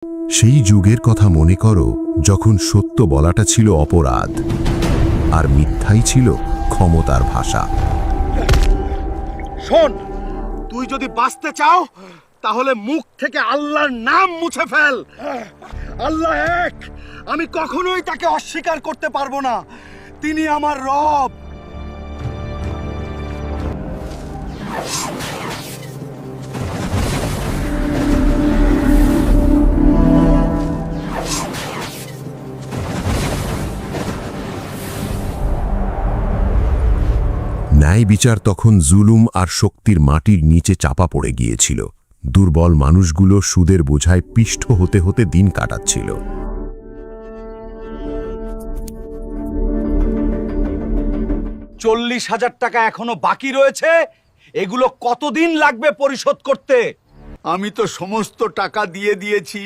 সেই যুগের কথা মনে করো, যখন সত্য বলাটা ছিল অপরাধ আর মিথ্যাই ছিল ক্ষমতার ভাষা। শোন, তুই যদি বাঁচতে চাও তাহলে মুখ থেকে আল্লাহর নাম মুছে ফেল। আল্লাহ এক, আমি কখনোই তাকে অস্বীকার করতে পারবো না। তিনি আমার রব। ন্যায় বিচার তখন জুলুম আর শক্তির মাটির নিচে চাপা পড়ে গিয়েছিল। দুর্বল মানুষগুলো সুদের বোঝায় পিষ্ট হতে হতে দিন কাটাচ্ছিল। 40,000 টাকা এখনো বাকি রয়েছে। এগুলো কতদিন লাগবে পরিশোধ করতে? আমি তো সমস্ত টাকা দিয়ে দিয়েছি,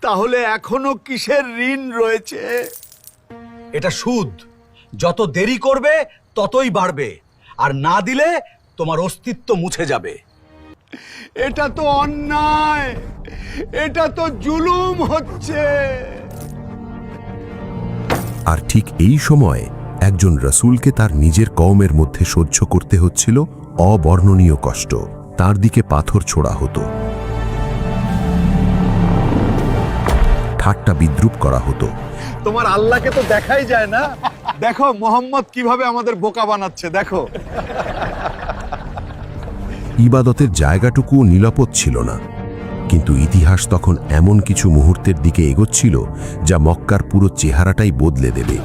তাহলে এখনো কিসের ঋণ রয়েছে? এটা সুদ। যত দেরি করবে ততই বাড়বে, আর না দিলে তোমার অস্তিত্ব মুছে যাবে। এটা তো অন্যায়, এটা তো জুলুম হচ্ছে। আর ঠিক এই সময় একজন রাসূলকে তার নিজের কওমের মধ্যে সহ্য করতে হচ্ছিল অবর্ণনীয় কষ্ট। তার দিকে পাথর ছোড়া হতো, ঠাট্টা বিদ্রুপ করা হতো। তোমার আল্লাহকে তো দেখাই যায় না। দেখো মোহাম্মদ কিভাবে আমাদের বোকা বানাচ্ছে, দেখো। ইবাদতের জায়গাটুকুও নিরাপদ ছিল না। কিন্তু ইতিহাস তখন এমন কিছু মুহূর্তের দিকে এগোচ্ছিল যা মক্কার পুরো চেহারাটাই বদলে দেবে।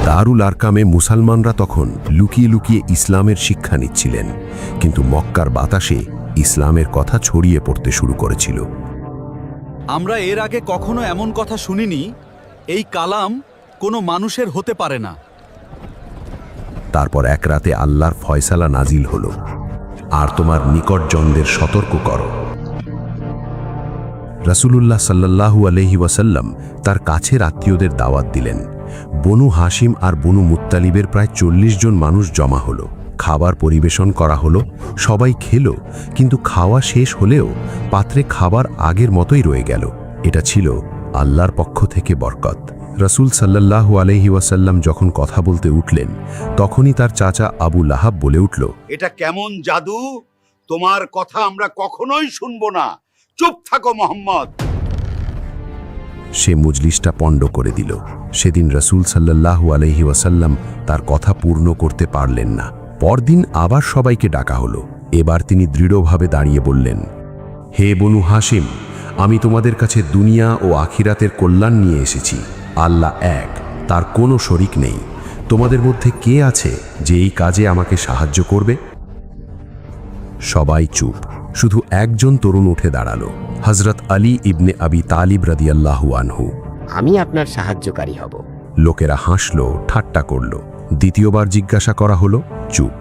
দারুল আরকামে মুসলমানরা তখন লুকিয়ে লুকিয়ে ইসলামের শিক্ষা নিচ্ছিলেন, কিন্তু মক্কার বাতাসে ইসলামের কথা ছড়িয়ে পড়তে শুরু করেছিল। আমরা এর আগে কখনো এমন কথা শুনিনি, এই কালাম কোনো মানুষের হতে পারে না। তারপর এক রাতে আল্লাহর ফয়সালা নাজিল হলো, আর তোমার নিকটজনদের সতর্ক করো। রাসূলুল্লাহ সাল্লাল্লাহু আলাইহি ওয়াসাল্লাম তার কাছের আত্মীয়দের দাওয়াত দিলেন। বনু হাশিম আর বনু মুত্তালিবের প্রায় 40 জন মানুষ জমা হলো। খাবার পরিবেশন করা হলো, সবাই খেলো, কিন্তু খাওয়া শেষ হলেও পাত্রে খাবার আগের মতোই রয়ে গেল। এটা ছিল আল্লাহর পক্ষ থেকে বরকত। রাসূল সাল্লাল্লাহু আলাইহি ওয়াসাল্লাম যখন কথা বলতে উঠলেন, তখনই তার চাচা আবু লাহাব বলে উঠল, এটা কেমন জাদু? তোমার কথা আমরা কখনোই শুনবো না। চুপ থাকো মোহাম্মদ। সে মজলিসটা পণ্ড করে দিল। সেদিন রাসূল সাল্লাল্লাহু আলাইহি ওয়াসাল্লাম তার কথা পূর্ণ করতে পারলেন না। পরদিন আবার সবাইকে ডাকা হলো। এবার তিনি দৃঢ়ভাবে দাঁড়িয়ে বললেন, হে বনু হাশিম, আমি তোমাদের কাছে দুনিয়া ও আখিরাতের কল্যাণ নিয়ে এসেছি। আল্লাহ এক, তার কোনো শরিক নেই। তোমাদের মধ্যে কে আছে যে এই কাজে আমাকে সাহায্য করবে? সবাই চুপ, শুধু একজন তরুণ উঠে দাঁড়ালো, হযরত আলী ইবনে আবি তালিব রাদিয়াল্লাহু আনহু। আমি আপনার সাহায্যকারী হব। লোকেরা হাসল, ঠাট্টা করল। দ্বিতীয়বার জিজ্ঞাসা করা হলো, চুপ।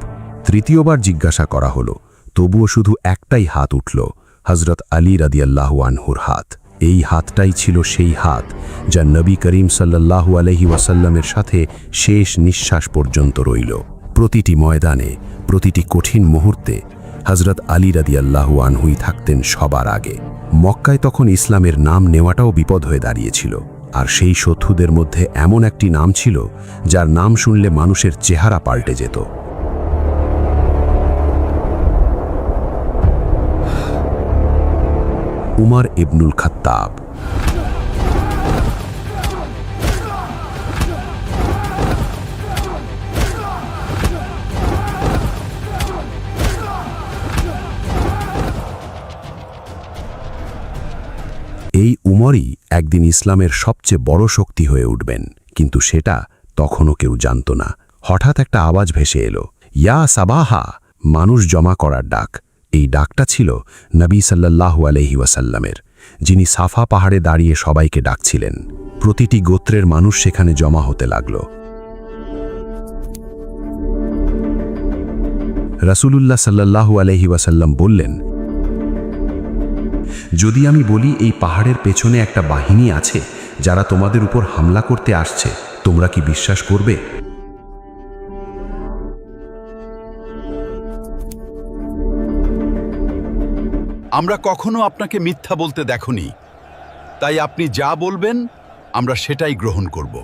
তৃতীয়বার জিজ্ঞাসা করা হলো, তবুও শুধু একটাই হাত উঠল, হযরত আলী রাদিয়াল্লাহু আনহুর হাত। এই হাতটাই ছিল সেই হাত যা নবী করিম সাল্লাল্লাহু আলাইহি ওয়াসাল্লামের সাথে শেষ নিঃশ্বাস পর্যন্ত রইল। প্রতিটি ময়দানে, প্রতিটি কঠিন মুহূর্তে হযরত আলী রাদিয়াল্লাহু আনহুই থাকতেন সবার আগে। মক্কায় তখন ইসলামের নাম নেওয়াটাও বিপদ হয়ে দাঁড়িয়েছিল। আর সেই শত্রুদের মধ্যে এমন একটি নাম ছিল যার নাম শুনলে মানুষের চেহারা পাল্টে যেত। উমর ইবনুল খাত্তাব। এই উমরই একদিন ইসলামের সবচেয়ে বড় শক্তি হয়ে উঠবেন, কিন্তু সেটা তখনও কেউ জানত না। হঠাৎ একটা আওয়াজ ভেসে এলো, ইয়া সাবাহা, মানুষ জমা করার ডাক। এই ডাকটা ছিল নবী সাল্লাল্লাহু আলাইহি ওয়াসাল্লামের, যিনি সাফা পাহাড়ে দাঁড়িয়ে সবাইকে ডাকছিলেন। প্রতিটি গোত্রের মানুষ সেখানে জমা হতে লাগল। রাসূলুল্লাহ সাল্লাল্লাহু আলাইহি ওয়াসাল্লাম বললেন, যদি আমি বলি এই পাহাড়ের পেছনে একটা বাহিনী আছে যারা তোমাদের উপর হামলা করতে আসছে, তোমরা কি বিশ্বাস করবে? আমরা কখনো আপনাকে মিথ্যা বলতে দেখনি, তাই আপনি যা বলবেন আমরা সেটাই গ্রহণ করব।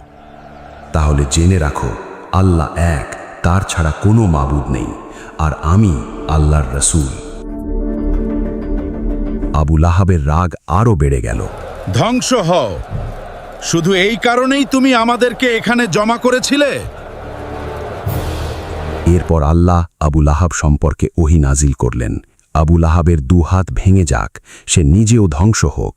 তাহলে জেনে রাখো, আল্লাহ এক, তার ছাড়া কোনো মাবুদ নেই, আর আমি আল্লাহর রাসূল। আবু লাহাবের রাগ আরো বেড়ে গেল। ধ্বংস হও, শুধু এই কারণেই তুমি আমাদেরকে এখানে জমা করেছিলে? এরপর আল্লাহ আবু লাহাব সম্পর্কে ওহী নাজিল করলেন, আবু লাহাবের দুহাত ভেঙে যাক, সে নিজেও ধ্বংস হোক,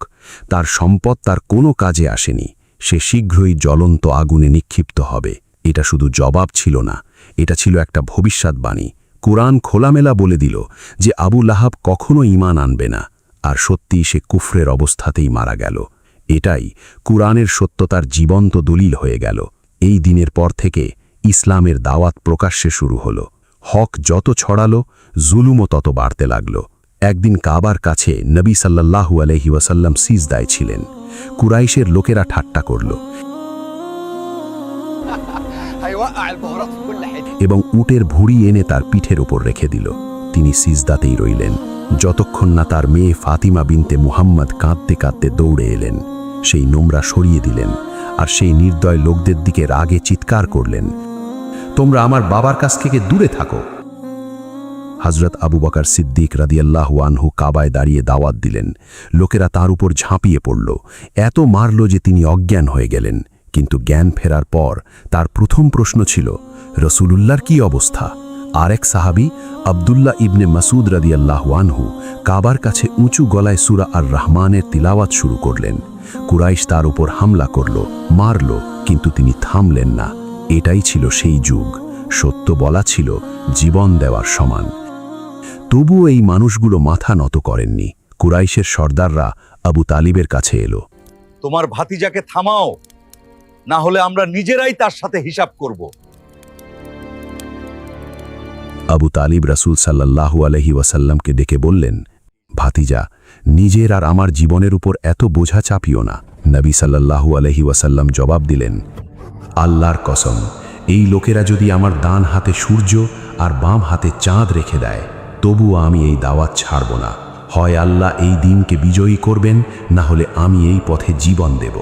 তার সম্পদ তার কোনো কাজে আসেনি, সে শীঘ্রই জ্বলন্ত আগুনে নিক্ষিপ্ত হবে। এটা শুধু জবাব ছিল না, এটা ছিল একটা ভবিষ্যৎবাণী। কুরআন খোলামেলা বলে দিল যে আবু লাহাব কখনো ঈমান আনবে না, আর সত্যি সে কুফরের অবস্থাতেই মারা গেল। এটাই কুরআনের সত্যতার জীবন্ত দলিল হয়ে গেল। এই দিনের পর থেকে ইসলামের দাওয়াত প্রকাশ্যে শুরু হলো। হক যত ছড়ালো, জুলুমও তত বাড়তে লাগল। একদিন কাবার কাছে নবী সাল্লাল্লাহু আলাইহি ওয়াসাল্লাম সিজদায় ছিলেন। কুরাইশের লোকেরা ঠাট্টা করল এবং উটের ভুঁড়ি এনে তার পিঠের উপর রেখে দিল। তিনি সিজদাতেই রইলেন, যতক্ষণ না তার মেয়ে ফাতিমা বিনতে মুহাম্মদ কাঁদতে কাঁদতে দৌড়ে এলেন, সেই নোংরা সরিয়ে দিলেন, আর সেই নির্দয় লোকদের দিকে রাগে চিৎকার করলেন, তোমরা আমার বাবার কাছ থেকে দূরে থাকো। হযরত আবু বকর সিদ্দিক রাদিয়াল্লাহু আনহু কাবায় দাঁড়িয়ে দাওয়াত দিলেন। লোকেরা তার উপর ঝাঁপিয়ে পড়ল, এত মারল যে তিনি অজ্ঞান হয়ে গেলেন। কিন্তু জ্ঞান ফেরার পর তার প্রথম প্রশ্ন ছিল, রাসূলুল্লাহর কি অবস্থা? আরেক সাহাবী আব্দুল্লাহ ইবনে মাসুদ রাদিয়াল্লাহু আনহু কাবার কাছে উঁচু গলায় সূরা আর রহমানের তিলাওয়াত শুরু করলেন। কুরাইশ তার উপর হামলা করল, মারল, কিন্তু তিনি থামলেন না। এটাই ছিল সেই যুগ, সত্য বলা ছিল জীবন দেওয়ার সমান। তবুও এই মানুষগুলো মাথা নত করেননি। কুরাইশের সর্দাররা আবু তালিবের কাছে এলো। তোমার ভাতিজাকে থামাও, না হলে আমরা নিজেরাই তার সাথে হিসাব করব। আবু তালিব রাসূল সাল্লাল্লাহু আলাইহি ওয়াসাল্লামকে ডেকে বললেন, ভাতিজা, নিজের আর আমার জীবনের উপর এত বোঝা চাপিও না। নবী সাল্লাল্লাহু আলাইহি ওয়াসাল্লাম জবাব দিলেন, আল্লাহর কসম, এই লোকেরা যদি আমার ডান হাতে সূর্য আর বাম হাতে চাঁদ রেখে দেয়, তবুও আমি এই দাওয়াত ছাড়ব না। হয় আল্লাহ এই দিনকে বিজয়ী করবেন, না হলে আমি এই পথে জীবন দেব।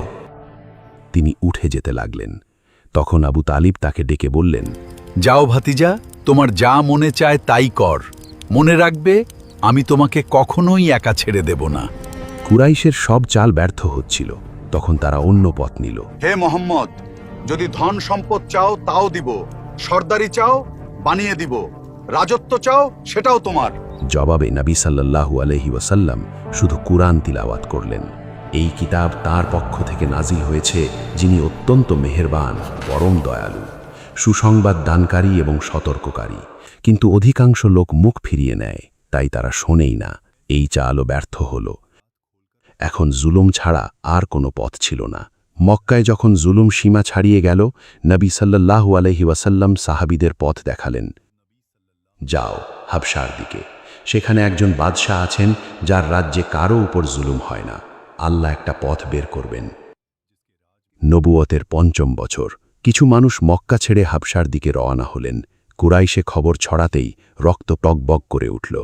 তিনি উঠে যেতে লাগলেন। তখন আবু তালিব তাকে ডেকে বললেন, যাও ভাতিজা, তোমার যা মনে চায় তাই কর, মনে রাখবে আমি তোমাকে কখনোই একা ছেড়ে দেব না। কুরাইশের সব চাল ব্যর্থ হচ্ছিল, তখন তারা অন্য পথ নিল। হে মোহাম্মদ, যদি ধন সম্পদ চাও তাও দিব, সর্দারি চাও বানিয়ে দিব, রাজত্ব চাও সেটাও তোমার। জবাবে নবী সাল্লাল্লাহু আলাইহি ওয়াসাল্লাম শুধু কুরআন তিলাওয়াত করলেন। এই কিতাব তার পক্ষ থেকে নাজিল হয়েছে, যিনি অত্যন্ত মেহেরবান, পরম দয়ালু, সুসংবাদ দানকারী এবং সতর্ককারী। কিন্তু অধিকাংশ লোক মুখ ফিরিয়ে নেয়, তাই তারা শোনেই না। এই চালও ব্যর্থ হল। এখন জুলুম ছাড়া আর কোনো পথ ছিল না। মক্কায় যখন জুলুম সীমা ছাড়িয়ে গেল, নবী সাল্লাল্লাহু আলাইহি ওয়াসাল্লাম সাহাবীদের পথ দেখালেন। যাও হাবশার দিকে, সেখানে একজন বাদশাহ আছেন যার রাজ্যে কারো উপর জুলুম হয় না। আল্লাহ একটা পথ বের করবেন। নবুয়তের ৫ম বছর কিছু মানুষ মক্কা ছেড়ে হাবশার দিকে রওনা হলেন। কুরাইশে খবর ছড়াতেই রক্ত টকবক করে উঠল।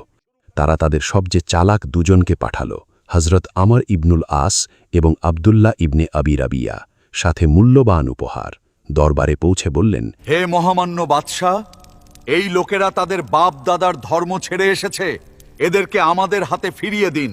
তারা তাদের সবচেয়ে চালাক দুজনকে পাঠালো, হযরত আমর ইবনুল আস এবং আব্দুল্লাহ ইবনে আবি রাবিয়া, সাথে মূল্যবান উপহার। দরবারে পৌঁছে বললেন, হে মহামান্য বাদশাহ, এই লোকেরা তাদের বাপ দাদার ধর্ম ছেড়ে এসেছে, এদেরকে আমাদের হাতে ফিরিয়ে দিন।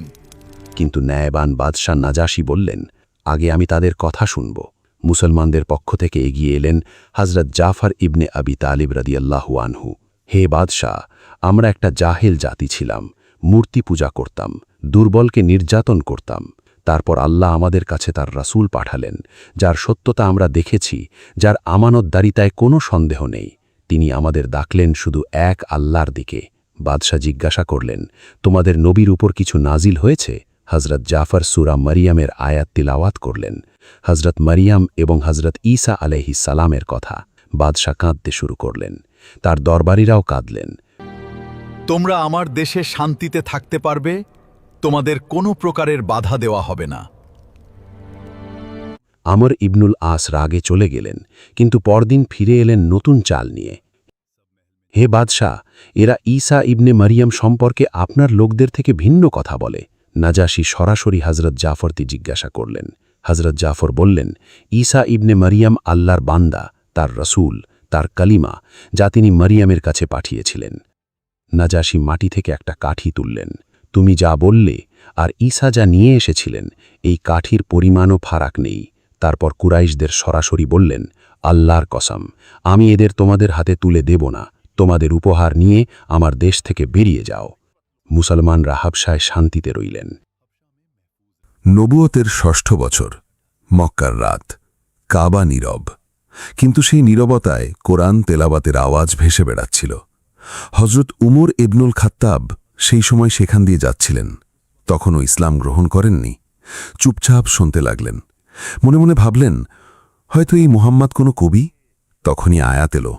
কিন্তু ন্যায়বান বাদশাহ নাজাশী বললেন, আগে আমি তাদের কথা শুনব। মুসলমানদের পক্ষ থেকে এগিয়ে এলেন হযরত জাফর ইবনে আবি তালিব রাদিয়াল্লাহু আনহু। হে বাদশাহ, আমরা একটা জাহেল জাতি ছিলাম, মূর্তি পূজা করতাম, দুর্বলকে নির্যাতন করতাম। তারপর আল্লাহ আমাদের কাছে তার রাসূল পাঠালেন, যার সত্যতা আমরা দেখেছি, যার আমানতদারিতায় কোনো সন্দেহ নেই। তিনি আমাদের ডাকলেন শুধু এক আল্লাহর দিকে। বাদশাহ জিজ্ঞাসা করলেন, তোমাদের নবীর উপর কিছু নাজিল হয়েছে? হযরত জাফর সূরা মারিয়ামের আয়াত তিলাওয়াত করলেন, হযরত মারিয়াম এবং হযরত ঈসা আলাইহিস সালামের কথা। বাদশাহ কাঁদতে শুরু করলেন, তার দরবারীরাও কাঁদলেন। তোমরা আমার দেশে শান্তিতে থাকতে পারবে, তোমাদের কোনো প্রকারের বাধা দেওয়া হবে না। আমর ইবনুল আস রাগে চলে গেলেন, কিন্তু পরদিন ফিরে এলেন নতুন চাল নিয়ে। হে বাদশাহ, এরা ঈসা ইবনে মারিয়াম সম্পর্কে আপনার লোকদের থেকে ভিন্ন কথা বলে। নাজাশী সরাসরি হজরত জাফরকে জিজ্ঞাসা করলেন। হজরত জাফর বললেন, ঈসা ইবনে মারিয়াম আল্লাহর বান্দা, তার রসুল, তার কালিমা, যা তিনি মারিয়ামের কাছে পাঠিয়েছিলেন। নাজাশী মাটি থেকে একটা কাঠি তুললেন। তুমি যা বললে আর ঈসা যা নিয়ে এসেছিলেন, এই কাঠির পরিমাণও ফারাক নেই। তারপর কুরাইশদের সরাসরি বললেন, আল্লাহর কসম, আমি এদের তোমাদের হাতে তুলে দেব না। তোমাদের উপহার নিয়ে আমার দেশ থেকে বেরিয়ে যাও। মুসলমানরা হাবশায় শান্তিতে রইলেন। নবুয়তের ৬ষ্ঠ বছর, মক্কার রাত, কাবা নীরব। কিন্তু সেই নীরবতায় কোরআন তেলাওয়াতের আওয়াজ ভেসে বেড়াচ্ছিল। হজরত উমর ইবনুল খাত্তাব সেই সময় সেখান দিয়ে যাচ্ছিলেন। তখনও ইসলাম গ্রহণ করেননি। চুপচাপ শুনতে লাগলেন। মনে মনে ভাবলেন, হয়তো এই মুহাম্মদ কোনো কবি। তখনই আয়াত এলো,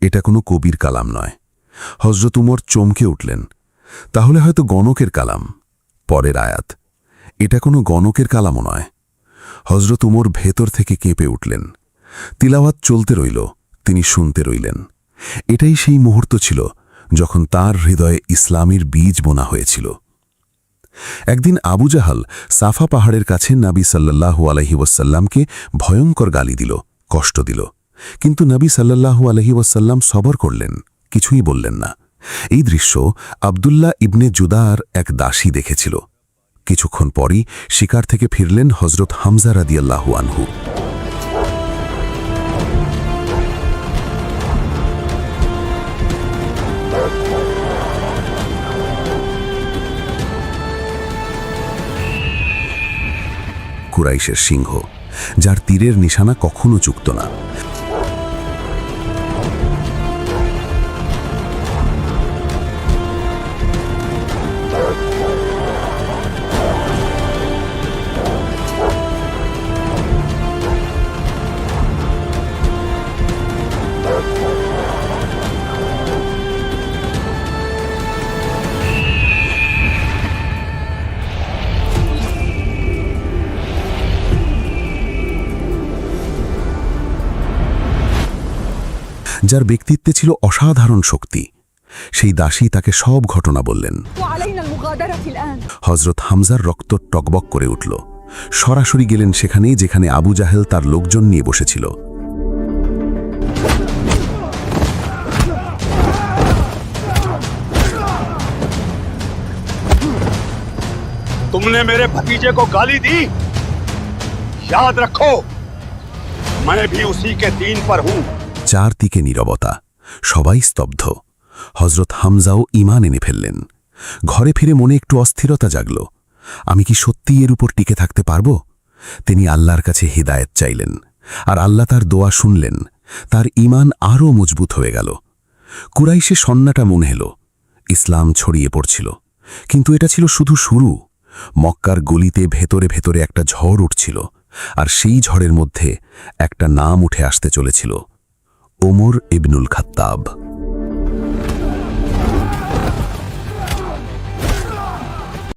এটা কোনো কবির কালাম নয়। হজরত উমর চমকে উঠলেন, তাহলে হয়তো গণকের কালাম। পরের আয়াত, এটা কোনো গণকের কালামও নয়। হজরত উমর ভেতর থেকে কেঁপে উঠলেন। তিলাওয়াত চলতে রইল, তিনি শুনতে রইলেন। এটাই সেই মুহূর্ত ছিল যখন তার হৃদয়ে ইসলামের বীজ বোনা হয়েছিল। একদিন আবু জাহাল সাফা পাহাড়ের কাছে নবী সাল্লাল্লাহু আলাইহি ওয়াসাল্লামকে ভয়ঙ্কর গালি দিল, কষ্ট দিল। কিন্তু নবী সাল্লাল্লাহু আলাইহি ওয়াসাল্লাম সবর করলেন, কিছুই বললেন না। এই দৃশ্য আব্দুল্লাহ ইবনে জুদার এক দাসী দেখেছিল। কিছুক্ষণ পরই শিকার থেকে ফিরলেন হজরত হামজা রাদিয়াল্লাহু আনহু। কুরাইশের সিংহ, যার তীরের নিশানা কখনো চুকত না। যার ব্যক্তিত্বে ছিল অসাধারণ শক্তি, সেই দাসী তাকে সব ঘটনা বললেন। হজরত হামজার রক্ত টকবক করে উঠল। সরাসরি গেলেন সেখানে যেখানে আবু জাহেল তার লোকজন নিয়ে বসেছিল। तुमने मेरे भतीजे को गाली दी, याद रखो मैं भी उसी के दीन पर हूं। চারদিকে নীরবতা, সবাই স্তব্ধ। হজরত হামজাও ঈমান এনে ফেললেন। ঘরে ফিরে মনে একটু অস্থিরতা জাগল। আমি কি সত্যি এর উপর টিকে থাকতে পারব? তিনি আল্লাহর কাছে হিদায়েত চাইলেন, আর আল্লাহ তার দোয়া শুনলেন। তার ঈমান আরও মজবুত হয়ে গেল। কুরাইশে সন্নাটা মনে এলো, ইসলাম ছড়িয়ে পড়ছিল। কিন্তু এটা ছিল শুধু শুরু। মক্কার গলিতে ভেতরে ভেতরে একটা ঝড় উঠছিল, আর সেই ঝড়ের মধ্যে একটা নাম উঠে আসতে চলেছিল, ওমর ইবনুল খাত্তাব।